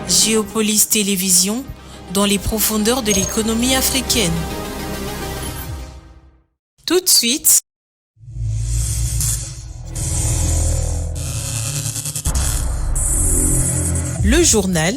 Géopolis Télévision, dans les profondeurs de l'économie africaine. Tout de suite, le journal.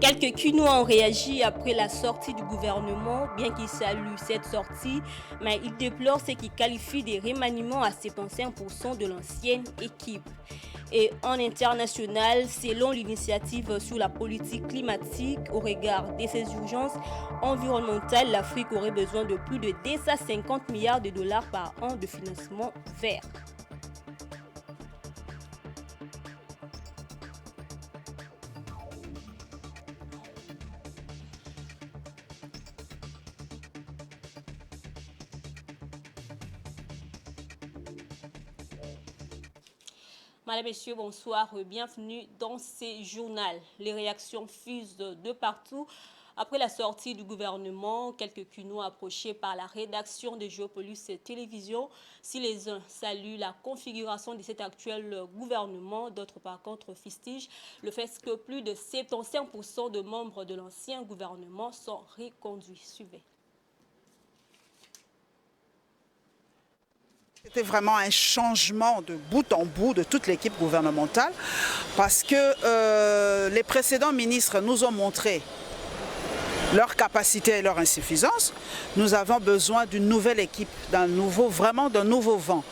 Quelques Kinois ont réagi après la sortie du gouvernement, bien qu'ils saluent cette sortie, mais ils déplorent ce qu'ils qualifient de remaniement à 75% de l'ancienne équipe. Et en international, selon l'initiative sur la politique climatique au regard de ces urgences environnementales, l'Afrique aurait besoin de plus de 250 milliards de dollars par an de financement vert. Madame, Messieurs, bonsoir, bienvenue dans ce journal. Les réactions fusent de partout. Après la sortie du gouvernement, quelques Kinois approchés par la rédaction de Géopolis Télévision. Si les uns saluent la configuration de cet actuel gouvernement, d'autres par contre fustigent le fait que plus de 75% de membres de l'ancien gouvernement sont reconduits. Suivez. C'était vraiment un changement de bout en bout de toute l'équipe gouvernementale parce que les précédents ministres nous ont montré leur capacité et leur insuffisance. Nous avons besoin d'une nouvelle équipe, vraiment d'un nouveau vent.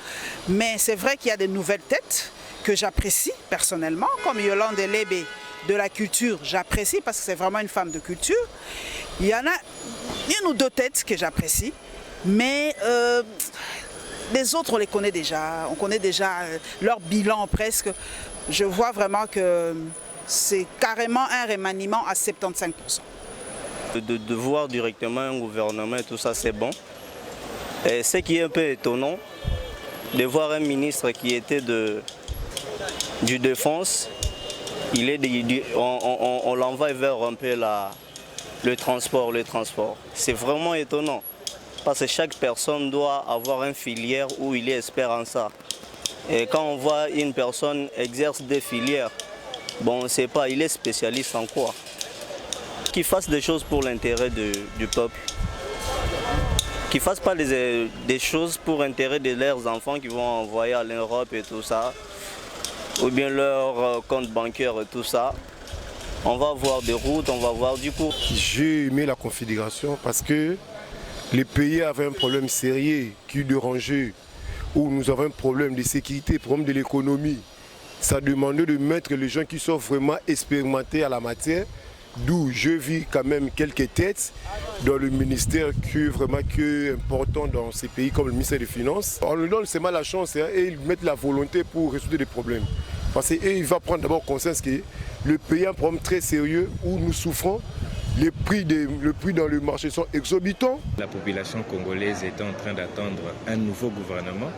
Mais c'est vrai qu'il y a des nouvelles têtes que j'apprécie personnellement, comme Yolande Elebe de la culture, j'apprécie parce que c'est vraiment une femme de culture. Il y en a une ou deux têtes que j'apprécie, mais les autres, on les connaît déjà, on connaît déjà leur bilan presque. Je vois vraiment que c'est carrément un remaniement à 75%. De voir directement un gouvernement et tout ça, c'est bon. Et ce qui est un peu étonnant, de voir un ministre qui était du défense, on l'envoie vers un peu le transport. C'est vraiment étonnant. Parce que chaque personne doit avoir une filière où il est expert en ça. Et quand on voit une personne exerce des filières, bon, on ne sait pas, il est spécialiste en quoi. Qu'il fasse des choses pour l'intérêt du peuple. Qu'ils ne fassent pas des choses pour l'intérêt de leurs enfants qui vont envoyer à l'Europe et tout ça. Ou bien leur compte bancaire et tout ça. On va voir des routes, on va voir du coup. J'ai aimé la confédération parce que les pays avaient un problème sérieux qui dérangeait, où nous avons un problème de sécurité, problème de l'économie. Ça demandait de mettre les gens qui sont vraiment expérimentés à la matière, d'où je vis quand même quelques têtes dans le ministère qui est important dans ces pays comme le ministère des Finances. On leur donne seulement la chance et ils mettent la volonté pour résoudre les problèmes. Parce qu'il va prendre d'abord conscience que le pays a un problème très sérieux où nous souffrons. Les prix dans le marché sont exorbitants. La population congolaise est en train d'attendre un nouveau gouvernement.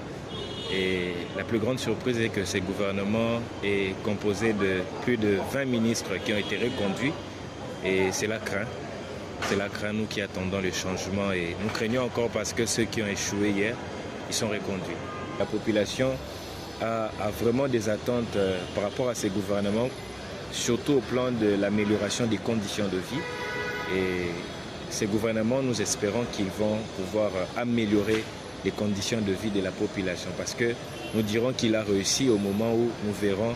Et la plus grande surprise est que ce gouvernement est composé de plus de 20 ministres qui ont été reconduits. Et cela craint. Cela craint nous qui attendons le changement. Et nous craignons encore parce que ceux qui ont échoué hier, ils sont reconduits. La population a vraiment des attentes par rapport à ces gouvernements, surtout au plan de l'amélioration des conditions de vie. Et ces gouvernements, nous espérons qu'ils vont pouvoir améliorer les conditions de vie de la population parce que nous dirons qu'il a réussi au moment où nous verrons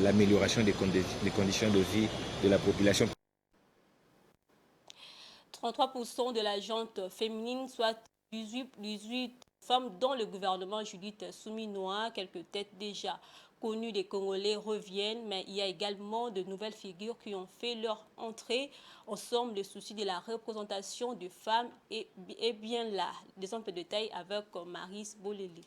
l'amélioration des conditions de vie de la population. 33% de la gente féminine, soit 18 femmes dans le gouvernement Judith Souminoa, quelques têtes déjà connus des Congolais reviennent, mais il y a également de nouvelles figures qui ont fait leur entrée. Ensemble, le souci de la représentation des femmes est bien là. Des exemples de détails avec Maris Boleli.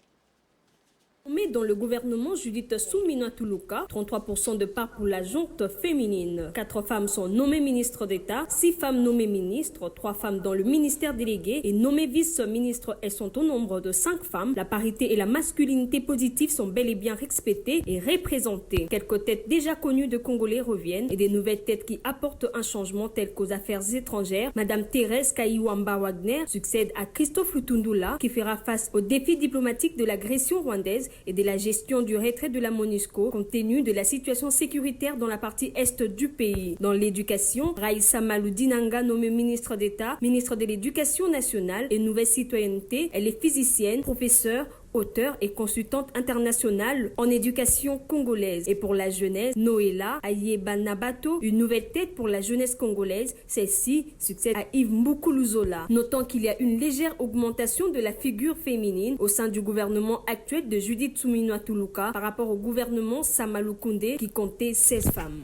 Mais dans le gouvernement, Judith Soumina Toulouka, 33% de part pour la jonte féminine. 4 femmes sont nommées ministres d'État, 6 femmes nommées ministres, 3 femmes dans le ministère délégué et nommées vice-ministres. Elles sont au nombre de 5 femmes. La parité et la masculinité positive sont bel et bien respectées et représentées. Quelques têtes déjà connues de Congolais reviennent et des nouvelles têtes qui apportent un changement tel qu'aux affaires étrangères. Madame Thérèse Kaiwamba Wagner succède à Christophe Lutundula qui fera face aux défis diplomatiques de l'agression rwandaise et de la gestion du retrait de la MONUSCO compte tenu de la situation sécuritaire dans la partie est du pays. Dans l'éducation, Raïssa Maloudinanga nommée ministre d'État, ministre de l'Éducation nationale et nouvelle citoyenneté. Elle est physicienne, professeure, auteure et consultante internationale en éducation congolaise. Et pour la jeunesse, Noéla Ayebanabato, une nouvelle tête pour la jeunesse congolaise. Celle-ci succède à Yves Mbukuluzola. Notant qu'il y a une légère augmentation de la figure féminine au sein du gouvernement actuel de Judith Soumina Toulouka par rapport au gouvernement Samalou Koundé qui comptait 16 femmes.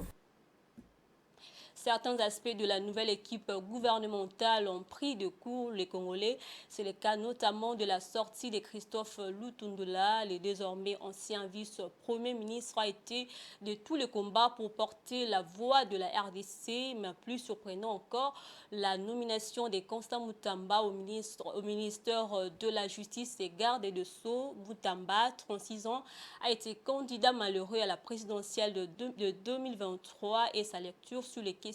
Certains aspects de la nouvelle équipe gouvernementale ont pris de court les Congolais. C'est le cas notamment de la sortie de Christophe Lutundula. Le désormais ancien vice-premier ministre a été de tous les combats pour porter la voix de la RDC. Mais plus surprenant encore, la nomination de Constant Moutamba au ministère de la Justice et Garde de Sceaux. Moutamba, 36 ans, a été candidat malheureux à la présidentielle de 2023 et sa lecture sur les questions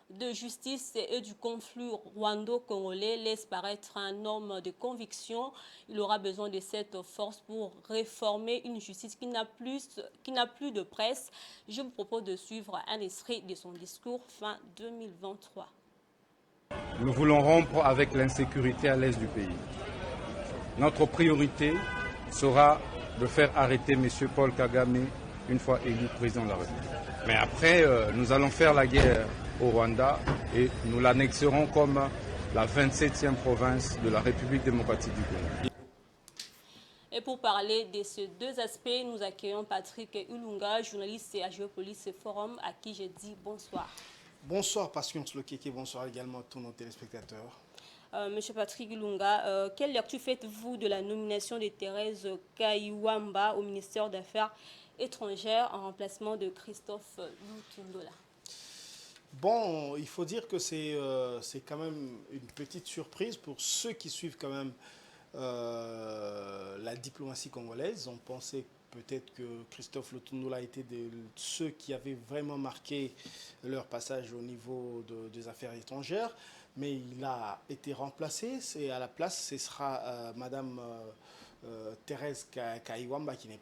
de justice et du conflit rwando-congolais laisse paraître un homme de conviction. Il aura besoin de cette force pour réformer une justice qui n'a plus de presse. Je vous propose de suivre un extrait de son discours fin 2023. Nous voulons rompre avec l'insécurité à l'est du pays. Notre priorité sera de faire arrêter M. Paul Kagame une fois élu président de la République. Mais après, nous allons faire la guerre au Rwanda et nous l'annexerons comme la 27e province de la République démocratique du Congo. Et pour parler de ces deux aspects, nous accueillons Patrick Ulunga, journaliste à Géopolis Forum, à qui je dis bonsoir. Bonsoir Patience Lokeke, bonsoir également à tous nos téléspectateurs. Monsieur Patrick Ulunga, quelle lecture faites-vous de la nomination de Thérèse Kaiwamba au ministère des Affaires étrangères en remplacement de Christophe Lutundula? Bon, il faut dire que c'est quand même une petite surprise pour ceux qui suivent quand même la diplomatie congolaise. On pensait peut-être que Christophe Lutundula était de ceux qui avaient vraiment marqué leur passage au niveau des affaires étrangères, mais il a été remplacé. À la place, ce sera Madame Thérèse Kaiwamba, qui est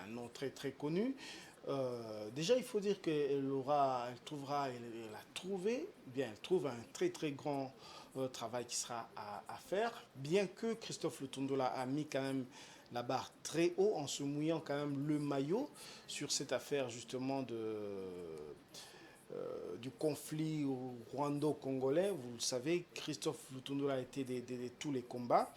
un nom très très connu. Déjà, il faut dire qu'elle trouve un très très grand travail qui sera à faire, bien que Christophe Lutundula a mis quand même la barre très haut en se mouillant quand même le maillot sur cette affaire justement du conflit rwando-congolais. Vous le savez, Christophe Lutundula a été de tous les combats.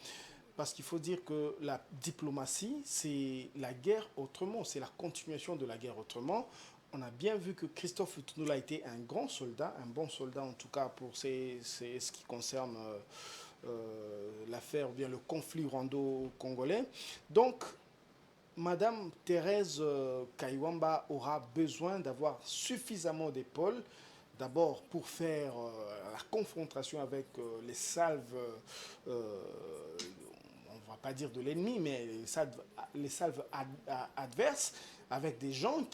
Parce qu'il faut dire que la diplomatie, c'est la guerre autrement, c'est la continuation de la guerre autrement. On a bien vu que Christophe Lutundula a été un grand soldat, un bon soldat en tout cas pour ce qui concerne l'affaire ou bien le conflit rwando-congolais. Donc, Madame Thérèse Kaiwamba aura besoin d'avoir suffisamment d'épaules, d'abord pour faire la confrontation avec les salves, on ne va pas dire de l'ennemi, mais les salves adverses, avec des gens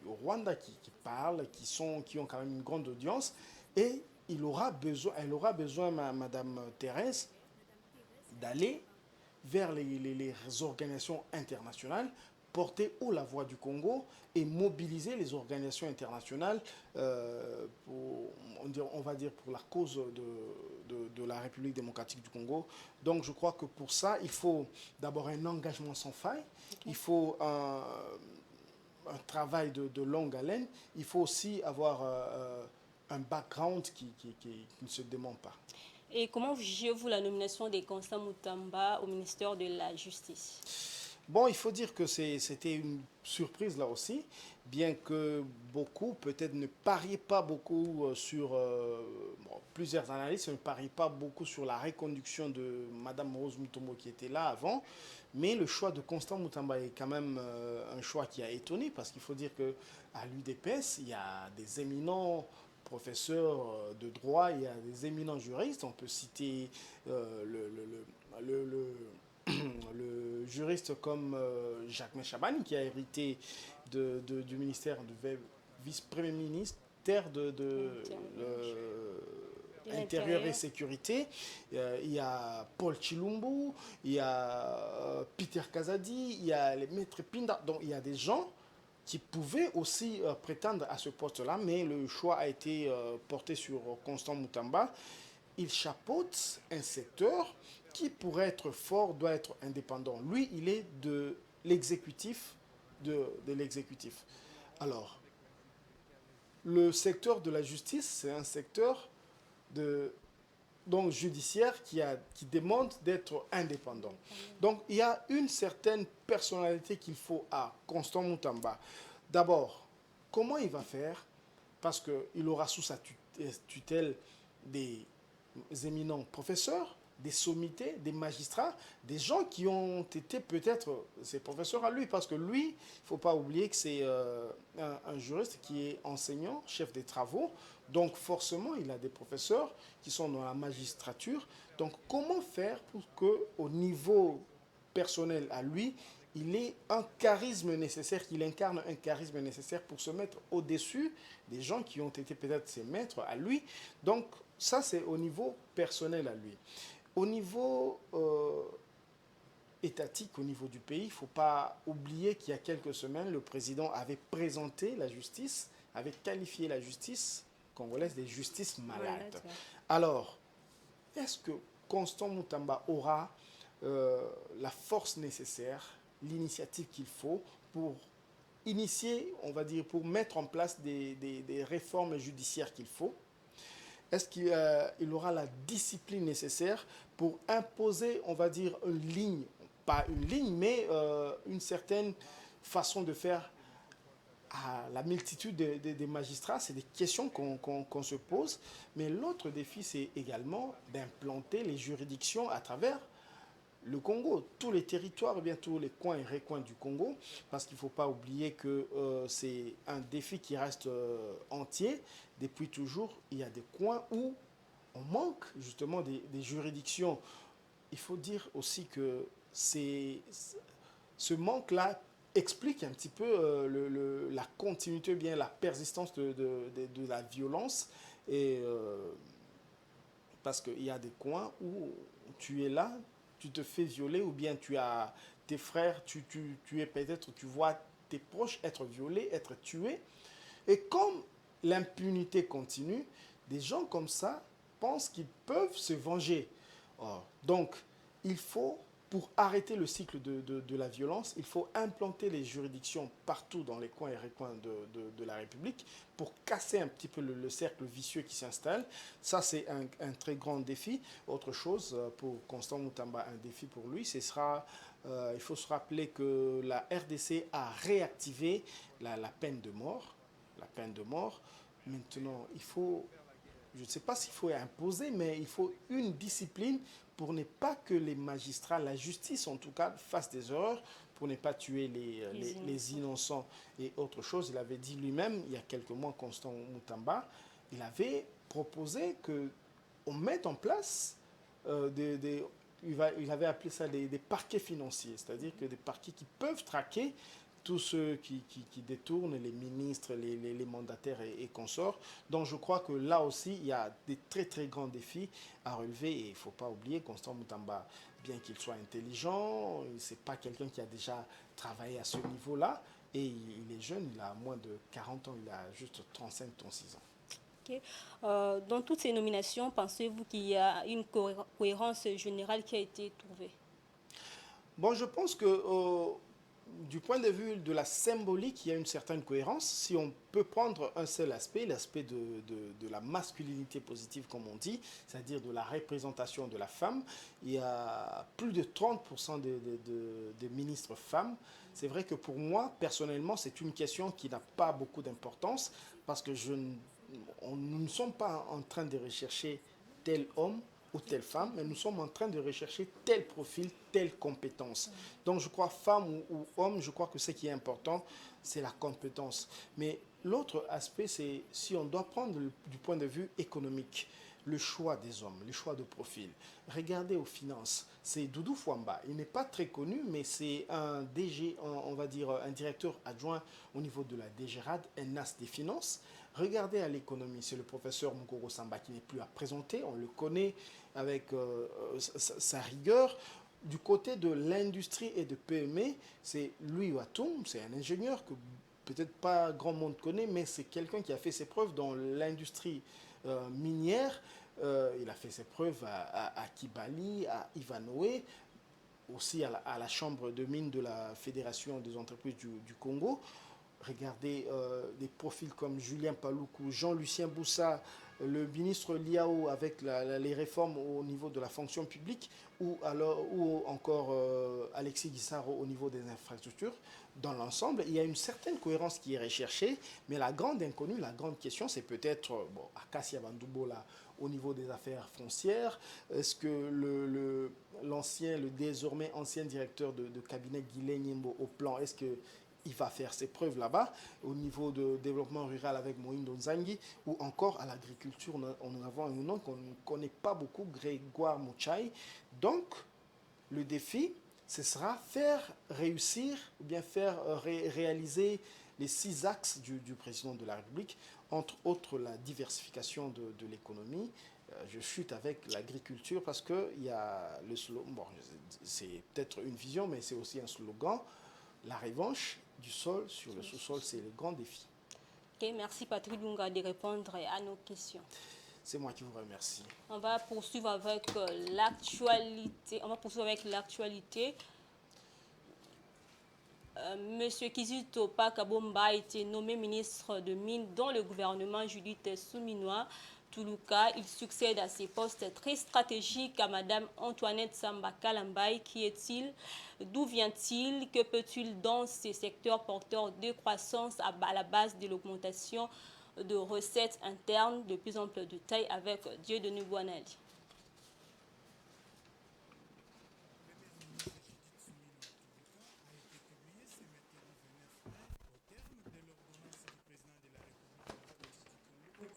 au Rwanda qui parlent, qui ont quand même une grande audience. Et elle aura besoin, Madame Thérèse, d'aller vers les organisations internationales, porter haut la voix du Congo et mobiliser les organisations internationales on va dire pour la cause de la République démocratique du Congo. Donc je crois que pour ça, il faut d'abord un engagement sans faille, il faut un travail de longue haleine, il faut aussi avoir un background qui ne se dément pas. Et comment jugez-vous la nomination de Constant Moutamba au ministère de la Justice? Bon, il faut dire que c'était une surprise là aussi, bien que beaucoup peut-être ne pariaient pas beaucoup sur... plusieurs analystes ne parient pas beaucoup sur la reconduction de Madame Rose Mutombo qui était là avant, mais le choix de Constant Mutamba est quand même un choix qui a étonné, parce qu'il faut dire qu'à l'UDPS, il y a des éminents professeurs de droit, il y a des éminents juristes. On peut citer le juriste comme Jacques Chabani, qui a hérité du ministère du vice-premier ministère de Intérieur et Sécurité. Il y a Paul Chilumbu, il y a Peter Kazadi, il y a les maîtres Pinda. Donc il y a des gens qui pouvaient aussi prétendre à ce poste-là, mais le choix a été porté sur Constant Mutamba. Il chapeaute un secteur qui, pour être fort, doit être indépendant. Lui, il est de l'exécutif. De l'exécutif. Alors, le secteur de la justice, c'est un secteur donc judiciaire qui demande d'être indépendant. Donc, il y a une certaine personnalité qu'il faut à Constant Mutamba. D'abord, comment il va faire? Parce qu'il aura sous sa tutelle des éminents professeurs, des sommités, des magistrats, des gens qui ont été peut-être ses professeurs à lui, parce que lui, il ne faut pas oublier que c'est un juriste qui est enseignant, chef des travaux, donc forcément il a des professeurs qui sont dans la magistrature. Donc comment faire pour qu'au niveau personnel à lui, il ait un charisme nécessaire, qu'il incarne un charisme nécessaire pour se mettre au-dessus des gens qui ont été peut-être ses maîtres à lui. Donc ça, c'est au niveau personnel à lui. Au niveau étatique, au niveau du pays, il ne faut pas oublier qu'il y a quelques semaines, le président avait présenté la justice, avait qualifié la justice congolaise de justice malade. Alors, est-ce que Constant Mutamba aura la force nécessaire, l'initiative qu'il faut pour initier, on va dire, pour mettre en place des réformes judiciaires qu'il faut? Est-ce qu'il aura la discipline nécessaire pour imposer, on va dire, une ligne, pas une ligne, mais une certaine façon de faire à la multitude des magistrats? C'est des questions qu'on se pose. Mais l'autre défi, c'est également d'implanter les juridictions à travers le Congo, tous les territoires, et bien tous les coins et recoins du Congo, parce qu'il ne faut pas oublier que c'est un défi qui reste entier. Depuis toujours, il y a des coins où on manque justement des juridictions. Il faut dire aussi que ce manque-là explique un petit peu la continuité, bien la persistance de la violence. Et parce qu'il y a des coins où tu es là, tu te fais violer, ou bien tu as tes frères, tu es peut-être, tu vois tes proches être violés, être tués. Et comme l'impunité continue, des gens comme ça pensent qu'ils peuvent se venger. Donc, il faut, pour arrêter le cycle de la violence, il faut implanter les juridictions partout dans les coins et recoins de la République pour casser un petit peu le cercle vicieux qui s'installe. Ça, c'est un très grand défi. Autre chose, pour Constant Mutamba, un défi pour lui, ce sera, il faut se rappeler que la RDC a réactivé la peine de mort. La peine de mort. Maintenant, il faut, je ne sais pas s'il faut imposer, mais il faut une discipline pour ne pas que les magistrats, la justice en tout cas, fassent des erreurs, pour ne pas tuer les innocents. Et autre chose, il avait dit lui-même, il y a quelques mois, Constant Mutamba, il avait proposé qu'on mette en place il avait appelé ça des parquets financiers, c'est-à-dire que des parquets qui peuvent traquer tous ceux qui détournent les ministres, les mandataires et consorts. Donc je crois que là aussi, il y a des très très grands défis à relever. Et il ne faut pas oublier, Constant Mutamba, bien qu'il soit intelligent, ce n'est pas quelqu'un qui a déjà travaillé à ce niveau-là. Et il est jeune, il a moins de 40 ans, il a juste 35-36 ans. Okay. Dans toutes ces nominations, pensez-vous qu'il y a une cohérence générale qui a été trouvée? Bon, je pense que du point de vue de la symbolique, il y a une certaine cohérence. Si on peut prendre un seul aspect, l'aspect de la masculinité positive, comme on dit, c'est-à-dire de la représentation de la femme, il y a plus de 30% de ministres femmes. C'est vrai que pour moi, personnellement, c'est une question qui n'a pas beaucoup d'importance parce que nous ne sommes pas en train de rechercher tel homme ou telle femme, mais nous sommes en train de rechercher tel profil, telle compétence. Donc je crois, femme ou homme, je crois que ce qui est important, c'est la compétence. Mais l'autre aspect, c'est si on doit prendre du point de vue économique, le choix des hommes, le choix de profil. Regardez aux finances, c'est Doudou Fouamba. Il n'est pas très connu, mais c'est un DG, on va dire un directeur adjoint au niveau de la DGRAD, un as des finances. Regardez à l'économie, c'est le professeur Mukoko Samba qui n'est plus à présenter, on le connaît avec sa rigueur. Du côté de l'industrie et de PME, c'est Louis Watoum, c'est un ingénieur que peut-être pas grand monde connaît, mais c'est quelqu'un qui a fait ses preuves dans l'industrie minière. Il a fait ses preuves à Kibali, à Ivanoé, aussi à la chambre de mines de la Fédération des entreprises du Congo. Regardez des profils comme Julien Paloukou, Jean-Lucien Boussa, le ministre Liao avec les réformes au niveau de la fonction publique ou encore Alexis Guissaro au niveau des infrastructures. Dans l'ensemble, il y a une certaine cohérence qui est recherchée, mais la grande inconnue, la grande question, c'est peut-être Akassia Bandoubo là, au niveau des affaires foncières. Est-ce que le désormais ancien directeur de cabinet Guilé Nyembo au plan, est-ce que il va faire ses preuves là-bas, au niveau de développement rural avec Moïndo Nzangi, ou encore à l'agriculture, nous avons un nom qu'on ne connaît pas beaucoup, Grégoire Mouchai. Donc, le défi, ce sera faire réussir, ou bien faire réaliser les 6 axes du président de la République, entre autres la diversification de l'économie. Je chute avec l'agriculture parce qu'il y a le slogan, bon, c'est peut-être une vision, mais c'est aussi un slogan, la revanche du sol sur le sous-sol, c'est le grand défi. Okay, merci Patrick Lunga de répondre à nos questions. C'est moi qui vous remercie. On va poursuivre avec l'actualité. Monsieur Kizito Pakabomba a été nommé ministre de Mines dans le gouvernement Judith Souminois Toulouka. Il succède à ces postes très stratégiques à Madame Antoinette Samba Kalambay. Qui est-il? D'où vient-il? Que peut-il dans ces secteurs porteurs de croissance à la base de l'augmentation de recettes internes? De plus en plus de taille avec Dieudonné Bouanali.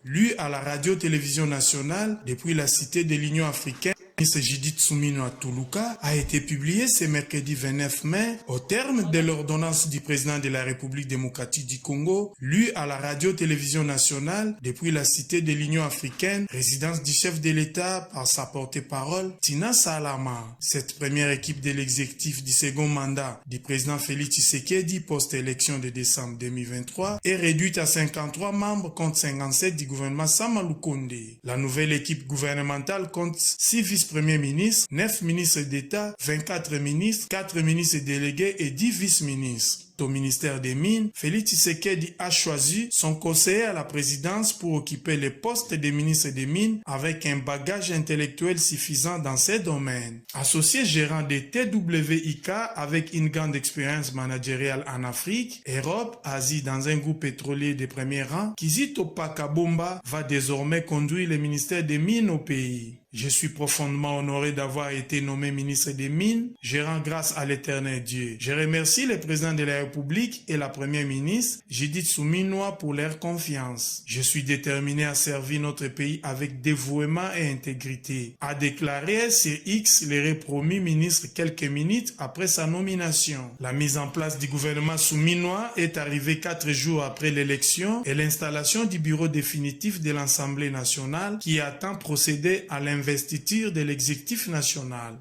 Lu à la radio-télévision nationale depuis la cité de l'Union africaine, ministre Judith Souminois Toulouka a été publié ce mercredi 29 mai au terme de l'ordonnance du président de la République démocratique du Congo, lu à la radio-télévision nationale depuis la cité de l'Union africaine, résidence du chef de l'État par sa porte-parole, Tina Salama. Cette première équipe de l'exécutif du second mandat du président Félix Tshisekedi post-élection de décembre 2023 est réduite à 53 membres contre 57 du gouvernement Samalou Kondé. La nouvelle équipe gouvernementale compte 6 vice-premiers ministres, 9 ministres d'État, 24 ministres, 4 ministres délégués et 10 vice-ministres. Au ministère des Mines, Félix Tshisekedi a choisi son conseiller à la présidence pour occuper le poste de ministre des Mines avec un bagage intellectuel suffisant dans ces domaines. Associé gérant de TWIK avec une grande expérience managériale en Afrique, Europe, Asie dans un groupe pétrolier de premier rang, Kizito Pakabomba va désormais conduire le ministère des Mines au pays. Je suis profondément honoré d'avoir été nommé ministre des Mines. Je rends grâce à l'éternel Dieu. Je remercie le président de la République et la première ministre, Judith Souminois, pour leur confiance. Je suis déterminé à servir notre pays avec dévouement et intégrité, a déclaré sur X le promis ministre quelques minutes après sa nomination. La mise en place du gouvernement Souminois est arrivée 4 jours après l'élection et l'installation du bureau définitif de l'Assemblée nationale qui attend procéder à l'investiture de l'exécutif national.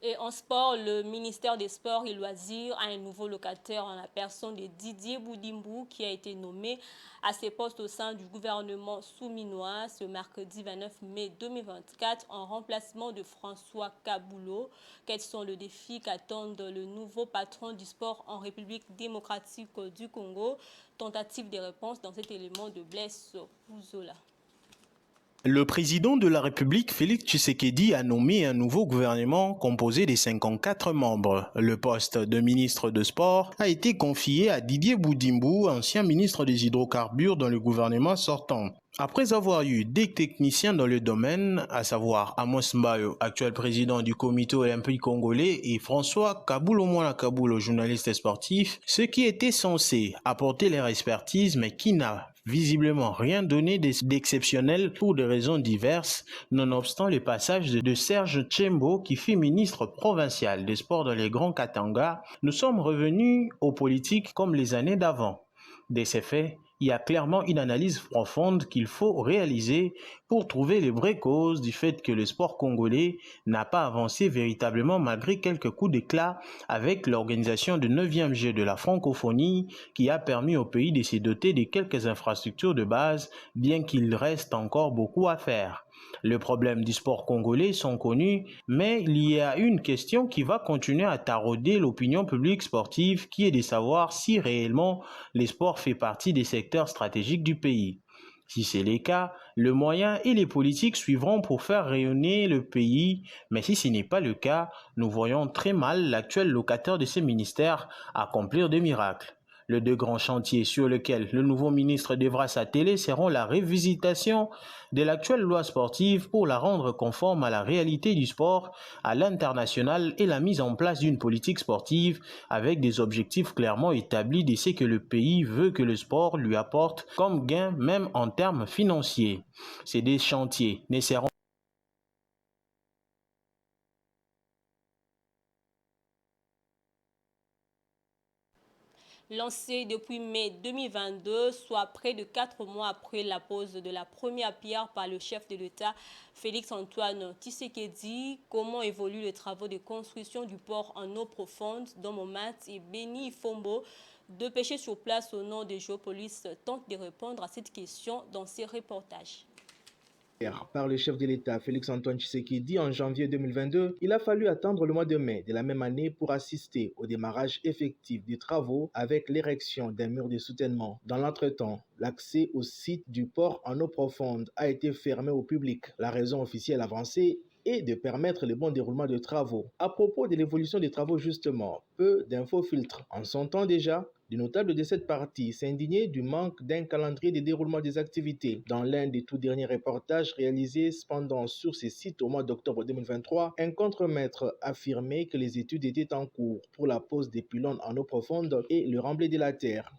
Et en sport, le ministère des Sports et Loisirs a un nouveau locataire en la personne de Didier Boudimbou qui a été nommé à ses postes au sein du gouvernement souminois ce mercredi 29 mai 2024 en remplacement de François Kaboulo. Quels sont les défis qu'attendent le nouveau patron du sport en République démocratique du Congo? Tentative de réponse dans cet élément de Blaise Pouzola. Le président de la République, Félix Tshisekedi, a nommé un nouveau gouvernement composé de 54 membres. Le poste de ministre de Sport a été confié à Didier Boudimbou, ancien ministre des Hydrocarbures dans le gouvernement sortant. Après avoir eu des techniciens dans le domaine, à savoir Amos Mbayo, actuel président du comité olympique congolais, et François Kaboulo Mwana Kaboulo, journaliste sportif, ce qui était censé apporter leur expertise, mais qui n'a visiblement rien donné d'exceptionnel pour des raisons diverses, nonobstant le passage de Serge Tchembo qui fut ministre provincial des Sports dans les Grands Katanga. Nous sommes revenus aux politiques comme les années d'avant. De ces faits, il y a clairement une analyse profonde qu'il faut réaliser pour trouver les vraies causes du fait que le sport congolais n'a pas avancé véritablement malgré quelques coups d'éclat avec l'organisation du 9e Jeu de la francophonie qui a permis au pays de se doter de quelques infrastructures de base, bien qu'il reste encore beaucoup à faire. Les problèmes du sport congolais sont connus, mais il y a une question qui va continuer à tarauder l'opinion publique sportive qui est de savoir si réellement le sport fait partie des secteurs stratégiques du pays. Si c'est le cas, le moyen et les politiques suivront pour faire rayonner le pays, mais si ce n'est pas le cas, nous voyons très mal l'actuel locataire de ces ministères accomplir des miracles. Les deux grands chantiers sur lesquels le nouveau ministre devra s'atteler seront la révisitation de l'actuelle loi sportive pour la rendre conforme à la réalité du sport à l'international et la mise en place d'une politique sportive avec des objectifs clairement établis de ce que le pays veut que le sport lui apporte comme gain même en termes financiers. Ces deux chantiers ne seront Lancé depuis mai 2022, soit près de 4 mois après la pose de la première pierre par le chef de l'État, Félix-Antoine Tshisekedi, comment évoluent les travaux de construction du port en eau profonde dont Momat et Béni Fombo, deux pêcheurs sur place au nom de Géopolis, tentent de répondre à cette question dans ces reportages. Par le chef de l'État, Félix-Antoine Tshisekedi, en janvier 2022, il a fallu attendre le mois de mai de la même année pour assister au démarrage effectif des travaux avec l'érection d'un mur de soutènement. Dans l'entretemps, l'accès au site du port en eau profonde a été fermé au public. La raison officielle avancée est de permettre le bon déroulement des travaux. À propos de l'évolution des travaux justement, peu d'infos-filtres. En son temps déjà, les notables de cette partie s'indignaient du manque d'un calendrier de déroulement des activités. Dans l'un des tout derniers reportages réalisés cependant sur ces sites au mois d'octobre 2023, un contremaître affirmait que les études étaient en cours pour la pose des pylônes en eau profonde et le remblai de la terre.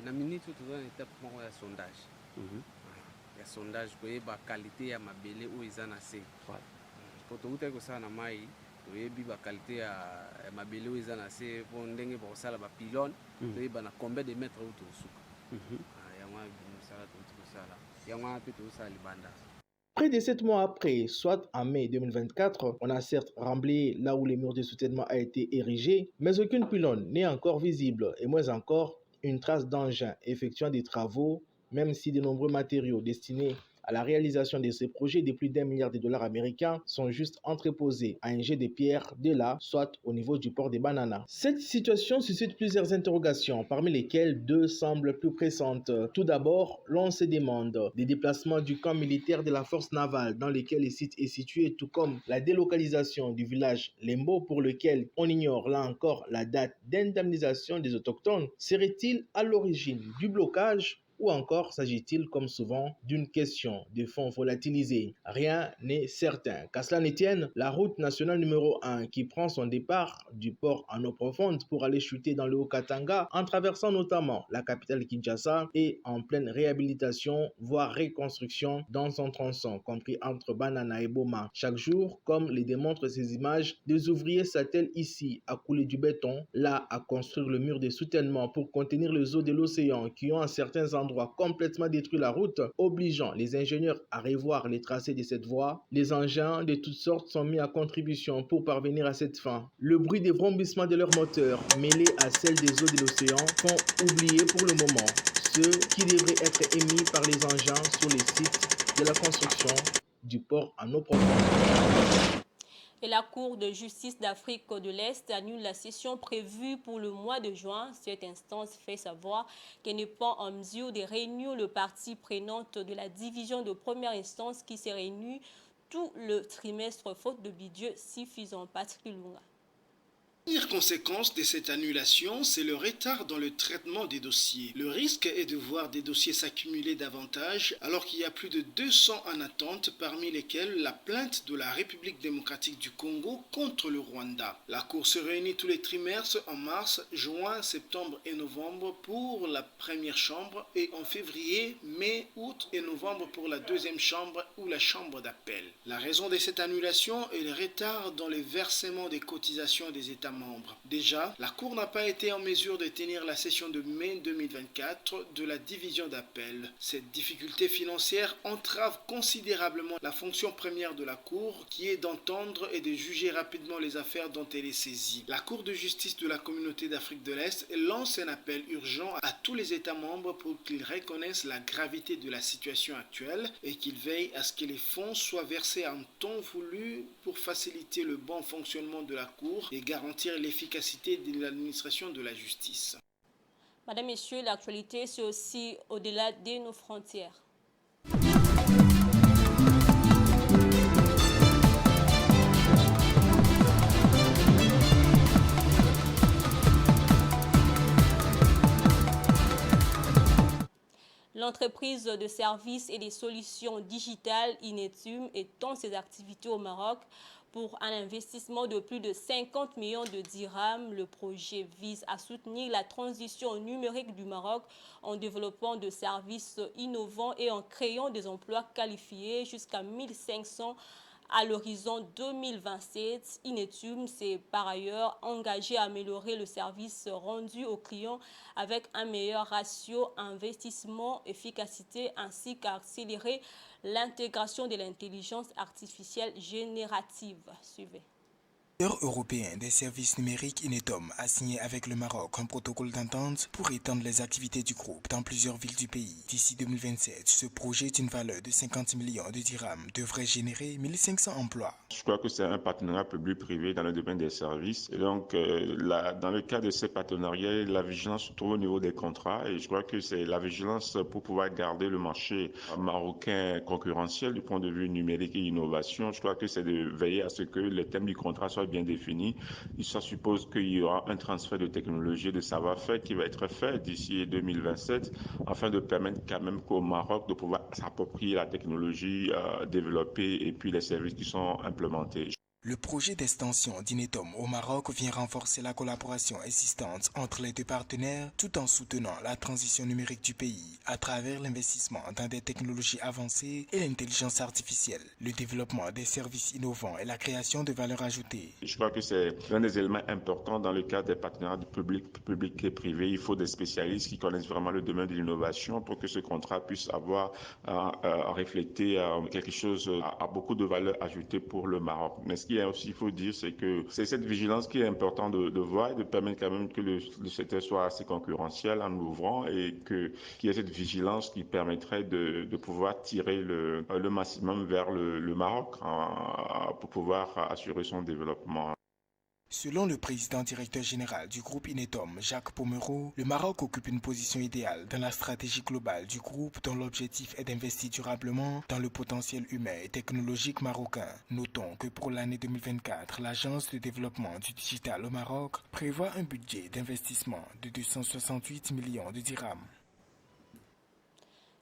La minute toujours une étape pour un sondage. Il y a sondage pour la qualité à ma belle où ils en ont. Pour tout le monde, oyebi ba qualité ya mabele oyo eza na se po ndenge bakosala ba pylone toyeba na combien de mètres oyo tosuka yango mosala tosala yango mpe tosala libanda. Près de 7 mois après, soit en mai 2024, on a certes remblé là où le mur de soutènement a été érigé, mais aucune pylône n'est encore visible et moins encore une trace d'engin effectuant des travaux, même si de nombreux matériaux destinés à la réalisation de ces projets de plus d'1 milliard de dollars américains sont juste entreposés à un jet de pierre de là, soit au niveau du port des Bananas. Cette situation suscite plusieurs interrogations, parmi lesquelles deux semblent plus pressantes. Tout d'abord, l'on se demande des déplacements du camp militaire de la force navale dans lequel le site est situé, tout comme la délocalisation du village Lembo pour lequel on ignore là encore la date d'indemnisation des autochtones. Serait-il à l'origine du blocage ? Ou encore s'agit-il, comme souvent, d'une question de fonds volatilisés? Rien n'est certain. Qu'à cela ne tienne, la route nationale numéro 1 qui prend son départ du port en eau profonde pour aller chuter dans le Haut-Katanga, en traversant notamment la capitale Kinshasa, est en pleine réhabilitation, voire reconstruction dans son tronçon, compris entre Banana et Boma. Chaque jour, comme le démontrent ces images, des ouvriers s'attellent ici à couler du béton, là à construire le mur de soutènement pour contenir les eaux de l'océan qui ont à certains endroits endroit complètement détruit la route, obligeant les ingénieurs à revoir les tracés de cette voie. Les engins de toutes sortes sont mis à contribution pour parvenir à cette fin. Le bruit des vrombissements de leurs moteurs, mêlé à celle des eaux de l'océan, font oublier pour le moment ceux qui devraient être émis par les engins sur les sites de la construction du port en eau profonde. Et la Cour de justice d'Afrique de l'Est annule la session prévue pour le mois de juin. Cette instance fait savoir qu'elle n'est pas en mesure de réunir le parti prenante de la division de première instance qui s'est réunie tout le trimestre faute de budget suffisant. Patrick Lunga. La première conséquence de cette annulation, c'est le retard dans le traitement des dossiers. Le risque est de voir des dossiers s'accumuler davantage alors qu'il y a plus de 200 en attente, parmi lesquels la plainte de la République démocratique du Congo contre le Rwanda. La Cour se réunit tous les trimestres en mars, juin, septembre et novembre pour la première chambre et en février, mai, août et novembre pour la deuxième chambre ou la chambre d'appel. La raison de cette annulation est le retard dans le versement des cotisations des États membres. Déjà, la Cour n'a pas été en mesure de tenir la session de mai 2024 de la division d'appel. Cette difficulté financière entrave considérablement la fonction première de la Cour, qui est d'entendre et de juger rapidement les affaires dont elle est saisie. La Cour de justice de la Communauté d'Afrique de l'Est lance un appel urgent à tous les États membres pour qu'ils reconnaissent la gravité de la situation actuelle et qu'ils veillent à ce que les fonds soient versés en temps voulu pour faciliter le bon fonctionnement de la Cour et garantir l'efficacité de l'administration de la justice. Madame, Messieurs, l'actualité, c'est aussi au-delà de nos frontières. L'entreprise de services et des solutions digitales Inetum étend ses activités au Maroc pour un investissement de plus de 50 millions de dirhams. Le projet vise à soutenir la transition numérique du Maroc en développant de services innovants et en créant des emplois qualifiés jusqu'à 1500 à l'horizon 2027. Inetum s'est par ailleurs engagé à améliorer le service rendu aux clients avec un meilleur ratio investissement-efficacité ainsi qu'à accélérer l'intégration de l'intelligence artificielle générative. Suivez. L'acteur européen des services numériques Inetum a signé avec le Maroc un protocole d'entente pour étendre les activités du groupe dans plusieurs villes du pays. D'ici 2027, ce projet d'une valeur de 50 millions de dirhams devrait générer 1500 emplois. Je crois que c'est un partenariat public-privé dans le domaine des services. Et donc, dans le cas de ces partenariats, la vigilance se trouve au niveau des contrats. Et je crois que c'est la vigilance pour pouvoir garder le marché marocain concurrentiel du point de vue numérique et innovation. Je crois que c'est de veiller à ce que les thèmes du contrat soient bien défini. Ça suppose qu'il y aura un transfert de technologie, de savoir-faire qui va être fait d'ici 2027 afin de permettre quand même qu'au Maroc de pouvoir s'approprier la technologie développée et puis les services qui sont implémentés. Le projet d'extension d'Inetum au Maroc vient renforcer la collaboration existante entre les deux partenaires tout en soutenant la transition numérique du pays à travers l'investissement dans des technologies avancées et l'intelligence artificielle, le développement des services innovants et la création de valeur ajoutée. Je crois que c'est l'un des éléments importants dans le cadre des partenariats public et privé. Il faut des spécialistes qui connaissent vraiment le domaine de l'innovation pour que ce contrat puisse avoir à refléter quelque chose à beaucoup de valeur ajoutée pour le Maroc. Mais ce qui est aussi, il faut dire, c'est que c'est cette vigilance qui est importante de voir et de permettre quand même que le secteur soit assez concurrentiel en ouvrant et qu'il y ait cette vigilance qui permettrait de pouvoir tirer le maximum vers le Maroc pour pouvoir assurer son développement. Selon le président directeur général du groupe Inetum, Jacques Pomeroy, le Maroc occupe une position idéale dans la stratégie globale du groupe dont l'objectif est d'investir durablement dans le potentiel humain et technologique marocain. Notons que pour l'année 2024, l'Agence de développement du digital au Maroc prévoit un budget d'investissement de 268 millions de dirhams.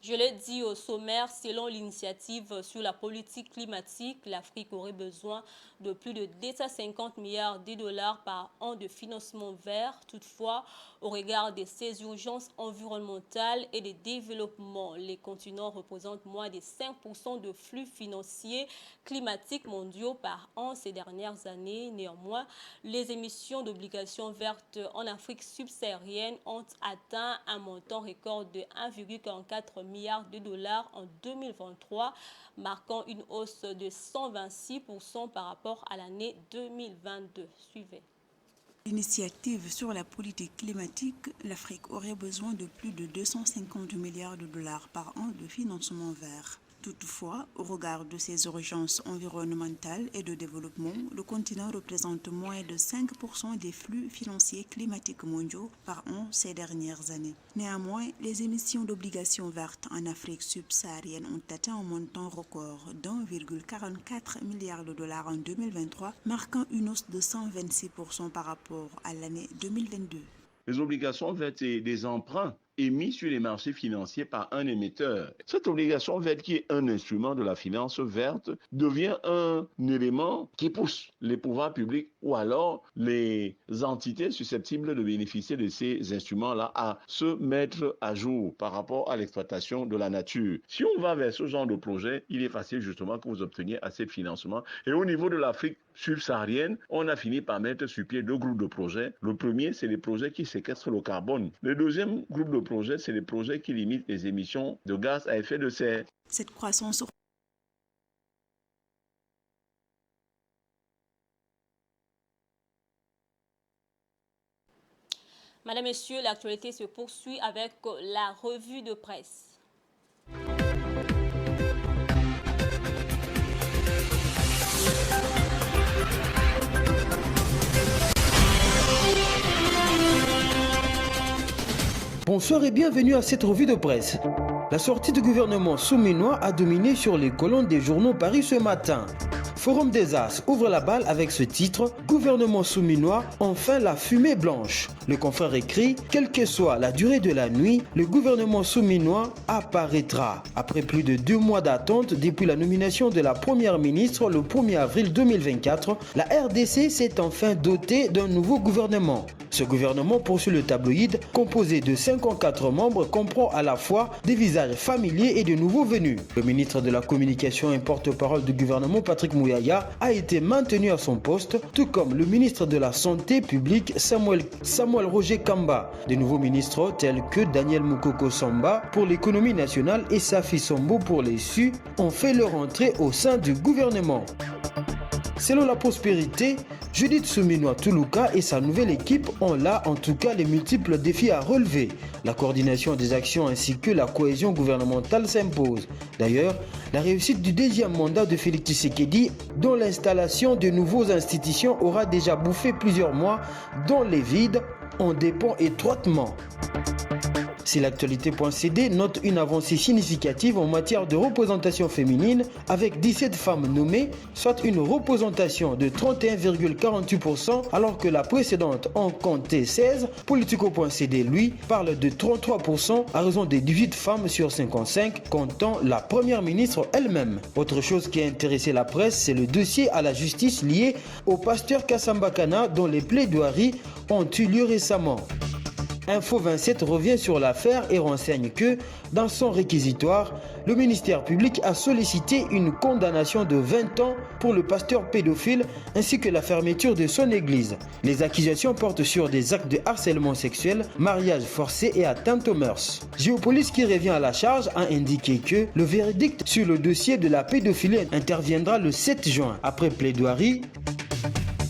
Je l'ai dit au sommaire, selon l'initiative sur la politique climatique, l'Afrique aurait besoin de plus de 250 milliards de dollars par an de financement vert. Toutefois, au regard de ces urgences environnementales et de développement, les continents représentent moins de 5% de flux financiers climatiques mondiaux par an ces dernières années. Néanmoins, les émissions d'obligations vertes en Afrique subsaharienne ont atteint un montant record de 1,44 milliards de dollars en 2023, marquant une hausse de 126% par rapport à l'année 2022. Suivez. L'initiative sur la politique climatique, l'Afrique aurait besoin de plus de 250 milliards de dollars par an de financement vert. Toutefois, au regard de ces urgences environnementales et de développement, le continent représente moins de 5% des flux financiers climatiques mondiaux par an ces dernières années. Néanmoins, les émissions d'obligations vertes en Afrique subsaharienne ont atteint un montant record d'1,44 milliard de dollars en 2023, marquant une hausse de 126% par rapport à l'année 2022. Les obligations vertes et des emprunts émis sur les marchés financiers par un émetteur. Cette obligation verte, qui est un instrument de la finance verte, devient un élément qui pousse les pouvoirs publics ou alors les entités susceptibles de bénéficier de ces instruments-là à se mettre à jour par rapport à l'exploitation de la nature. Si on va vers ce genre de projet, il est facile justement que vous obteniez assez de financement. Et au niveau de l'Afrique subsaharienne, on a fini par mettre sur pied deux groupes de projets. Le premier, c'est les projets qui séquestrent le carbone. Le deuxième groupe de projets, c'est les projets qui limitent les émissions de gaz à effet de serre. Cette croissance Madame, Messieurs, l'actualité se poursuit avec la revue de presse. Bonsoir et bienvenue à cette revue de presse. La sortie du gouvernement souminois a dominé sur les colonnes des journaux parus ce matin. Forum des As ouvre la balle avec ce titre « Gouvernement souminois, enfin la fumée blanche ». Le confrère écrit « Quelle que soit la durée de la nuit, le gouvernement souminois apparaîtra ». Après plus de 2 mois d'attente depuis la nomination de la première ministre le 1er avril 2024, la RDC s'est enfin dotée d'un nouveau gouvernement. Ce gouvernement, poursuit le tabloïd, composé de 54 membres, comprend à la fois des visages familiers et de nouveaux venus. Le ministre de la Communication et porte-parole du gouvernement, Patrick Mouyaya, a été maintenu à son poste, tout comme le ministre de la Santé publique, Samuel Roger Kamba. Des nouveaux ministres tels que Daniel Moukoko Samba pour l'économie nationale et Safi Sombo pour les SU ont fait leur entrée au sein du gouvernement. Selon la prospérité, Judith Souminois Toulouka et sa nouvelle équipe ont là en tout cas les multiples défis à relever. La coordination des actions ainsi que la cohésion gouvernementale s'imposent. D'ailleurs, la réussite du deuxième mandat de Félix Tshisekedi, dont l'installation de nouvelles institutions aura déjà bouffé plusieurs mois dans les vides, en dépend étroitement. Si l'actualité.cd note une avancée significative en matière de représentation féminine avec 17 femmes nommées, soit une représentation de 31,48% alors que la précédente en comptait 16, Politico.cd lui parle de 33% à raison de 18 femmes sur 55 comptant la première ministre elle-même. Autre chose qui a intéressé la presse, c'est le dossier à la justice lié au pasteur Kassamba Kana dont les plaidoiries ont eu lieu récemment. Info 27 revient sur l'affaire et renseigne que, dans son réquisitoire, le ministère public a sollicité une condamnation de 20 ans pour le pasteur pédophile ainsi que la fermeture de son église. Les accusations portent sur des actes de harcèlement sexuel, mariage forcé et atteinte aux mœurs. Géopolis, qui revient à la charge, a indiqué que le verdict sur le dossier de la pédophilie interviendra le 7 juin après plaidoirie.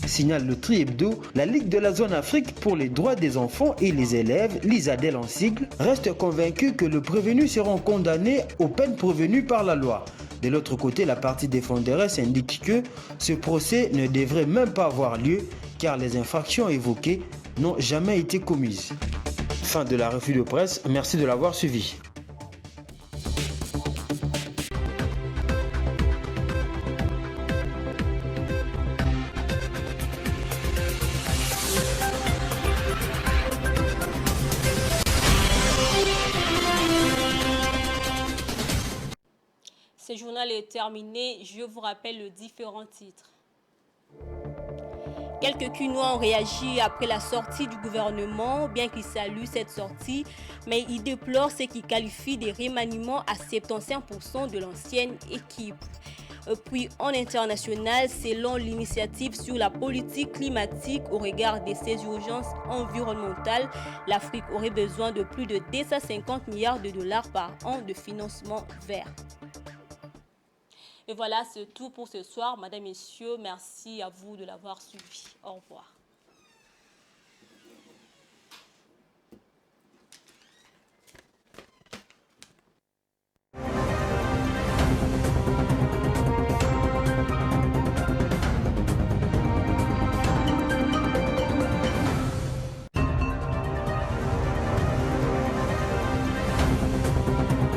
Signale le Tri Hebdo, la Ligue de la zone Afrique pour les droits des enfants et les élèves, l'ISADEL en sigle, reste convaincue que les prévenus seront condamnés aux peines prévenues par la loi. De l'autre côté, la partie défenderesse indique que ce procès ne devrait même pas avoir lieu car les infractions évoquées n'ont jamais été commises. Fin de la revue de presse, merci de l'avoir suivi. Ce journal est terminé. Je vous rappelle les différents titres. Quelques Cunois ont réagi après la sortie du gouvernement, bien qu'ils saluent cette sortie, mais ils déplorent ce qu'ils qualifient de remaniement à 75% de l'ancienne équipe. Puis en international, selon l'initiative sur la politique climatique au regard de ces urgences environnementales, l'Afrique aurait besoin de plus de 250 milliards de dollars par an de financement vert. Et voilà, c'est tout pour ce soir. Madame, Messieurs, merci à vous de l'avoir suivi. Au revoir.